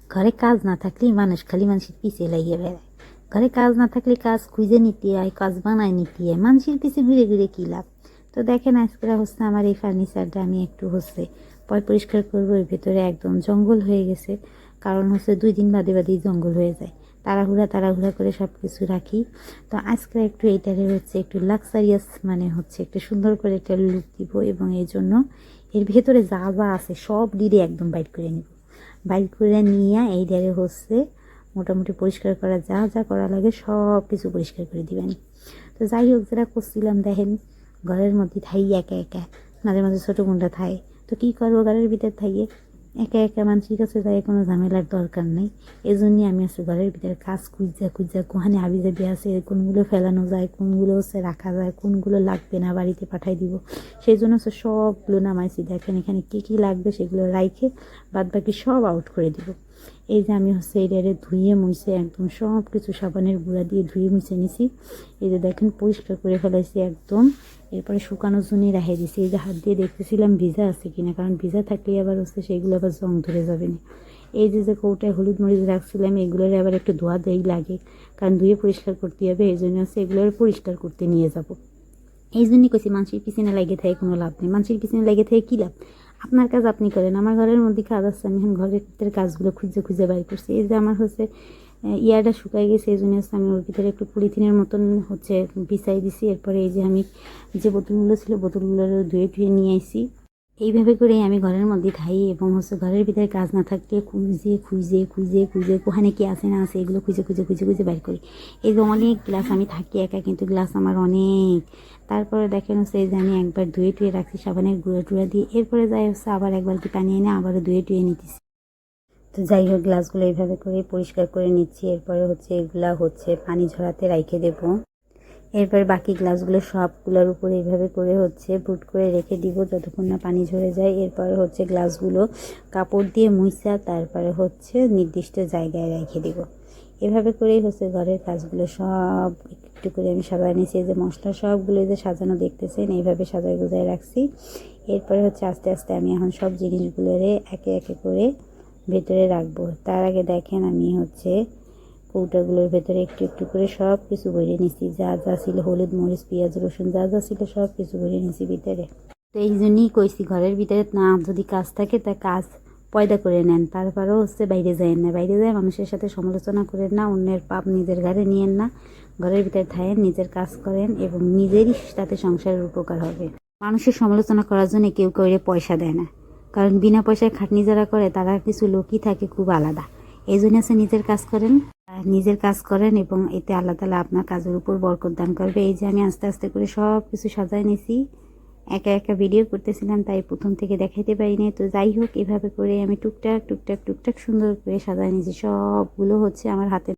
ঘরে কাজ না থাকলেই মানুষ খালি মানুষের পিছিয়ে লাগিয়ে বেড়ায়। ঘরে কাজ না থাকলে কাজ খুঁজে নিতে হয়, কাজ বানায় নিতে হয়, মানুষের পিছিয়ে ঘুরে ঘুরে কী লাভ। তো দেখেন আজকে হচ্ছে আমার এই ফার্নিচারটা আমি একটু হচ্ছে পরিষ্কার করবো। এর ভেতরে একদম জঙ্গল হয়ে গেছে, কারণ হচ্ছে 2 দিন বাদে বাদেই জঙ্গল হয়ে যায়। তাড়াহুড়া করে সব কিছু রাখি। তো আজকে একটু এইটারে হচ্ছে একটু লাক্সারিয়াস মানে হচ্ছে একটু সুন্দর করে একটা লুক দিব, এবং এই জন্য এর ভেতরে যা যা আছে সব ডিরে একদম বাইট করে নিব। বাইর করে নিয়ে এইটারে হচ্ছে মোটামুটি পরিষ্কার করা যা যা করা লাগে সব কিছু পরিষ্কার করে দিবেন। তো যাই হোক, যেটা করছিলাম দেখেন, ঘরের মধ্যে থাই একা একা, মাঝে মাঝে ছোটো বোনটা থাই। তো কী করবো, ঘরের ভিতর থাইয়ে একা একা মানুষের কাছে যাই কোনো ঝামেলার দরকার নেই। এই জন্যই আমি আছি ঘরের ভিতরে কাজ খুঁজা কোহানে হাবি জাবি আছে, কোনগুলো ফেলানো যায়, কোনগুলো হচ্ছে রাখা যায়, কোনগুলো লাগবে না বাড়িতে পাঠাই দিব, সেই জন্য হচ্ছে সবগুলো নামাইছি। দেখেন এখানে কী কী লাগবে সেগুলো রাইখে বাদ বাকি সব আউট করে দিব। এই যে আমি হচ্ছে এটারে ধুয়ে মুছে একদম সব কিছু সাবানের গুঁড়া দিয়ে ধুয়ে মুছে নিছি। এই যে দেখেন পরিষ্কার করে ফেলাইছি একদম। এরপরে শুকানোর জন্য রেখে দিছি। এই যে হাত দিয়ে দেখতেছিলাম ভিজা আছে কিনা, কারণ ভিজা থাকলে আবার হচ্ছে সেগুলো আবার জং ধরে যাবে না। এই যে কৌটায় হলুদ মরিচ রাখছিলাম, এগুলোর আবার একটু ধোয়া দেই লাগে, কারণ ধুয়ে পরিষ্কার করতে হবে। এই জন্য হচ্ছে এগুলোর পরিষ্কার করতে নিয়ে যাব। এই জন্যই কইছি মানুষের পিছনে লেগে থাকে কোনো লাভ নেই। মানুষের পিছনে লেগে থাকে কী লাভ? আপনার কাজ আপনি করেন। আমার ঘরের মধ্যে কাজ আছে, আমি এখন ঘরের ভিতরে কাজগুলো খুঁজে বাইর করছি। এই যে আমার হচ্ছে ইয়াটা শুকাই গেছে, এই জন্য হচ্ছে আমি ওর ভিতরে একটু পলিথিনের মতন হচ্ছে বিছাই দিছি। এরপরে এই যে আমি যে বোতলগুলো ছিল বোতলগুলো ধুয়ে নিয়ে আসি। এইভাবে করেই আমি ঘরের মধ্যে থাই, এবং হচ্ছে ঘরের ভিতরে কাজ না থাকলে খুঁজে কোহানে কি আছে না আছে এগুলো খুঁজে বাইর করি। এই যে অনেক গ্লাস আমি থাকি একা, কিন্তু গ্লাস আমার অনেক। তারপরে দেখেন হচ্ছে এই যে আমি একবার ধুয়ে রাখছি সাবানের গুঁড়া দিয়ে। এরপরে যাই হচ্ছে আবার এক বালতি পানি এনে আবারও ধুয়ে নিতেছি। তো যাই হোক, গ্লাসগুলো এইভাবে করে পরিষ্কার করে নিচ্ছি। এরপরে হচ্ছে এগুলা হচ্ছে পানি ঝরাতে রাইখে দেবো। এরপর বাকি গ্লাসগুলো সবগুলোর উপরে এইভাবে করে হচ্ছে বুট করে রেখে দিব যতক্ষণ না পানি ঝরে যায়। এরপরে হচ্ছে গ্লাসগুলো কাপড় দিয়ে মুছা তারপরে হচ্ছে নির্দিষ্ট জায়গায় রেখে দিব। এভাবে করেই হচ্ছে ঘরের কাজগুলো সব একটু করে আমি সাজায় নিয়েছি। যে মশলা সবগুলো যে সাজানো দেখতেছেন, এইভাবে সাজায় গুজায় রাখছি। এরপরে হচ্ছে আস্তে আস্তে আমি এখন সব জিনিসগুলোরে একে একে করে ভেতরে রাখবো। তার আগে দেখেন আমি হচ্ছে কৌটাগুলোর ভেতরে একটু একটু করে সব কিছু ভরে নিছি। যা যা ছিল হলুদ মরিচ পেঁয়াজ রসুন যা যা ছিল সব কিছু ভরে নিছি ভিতরে। তো এই জন্যই কইছি ঘরের ভিতরে না যদি কাজ থাকে তা কাজ পয়দা করে নেন, তারপরেও হচ্ছে বাইরে যায়েন না। বাইরে যায় মানুষের সাথে সমালোচনা করেন না, অন্যের পাপ নিজের ঘাড়ে নিয়েন না। ঘরের ভিতরে থাকেন, নিজের কাজ করেন, এবং নিজেরই তাতে সংসারের উপকার হবে। মানুষের সমালোচনা করার জন্য কেউ কাউরে পয়সা দেয় না, কারণ বিনা পয়সায় খাটনি যারা করে তারা কিছু লোকই থাকে খুব আলাদা। এই জন্য হচ্ছে নিজের কাজ করেন এবং এতে আল্লাহ তাআলা আপনার কাজের উপর বরকত দান করবে। এই যে আমি আস্তে আস্তে করে সব কিছু সাজায় নিছি। একা একা ভিডিও করতেছিলাম, তাই প্রথম থেকে দেখাইতে পারিনি। তো যাই হোক, এভাবে করে আমি টুকটাক সুন্দর করে সাজায় নিয়েছি। সবগুলো হচ্ছে আমার হাতে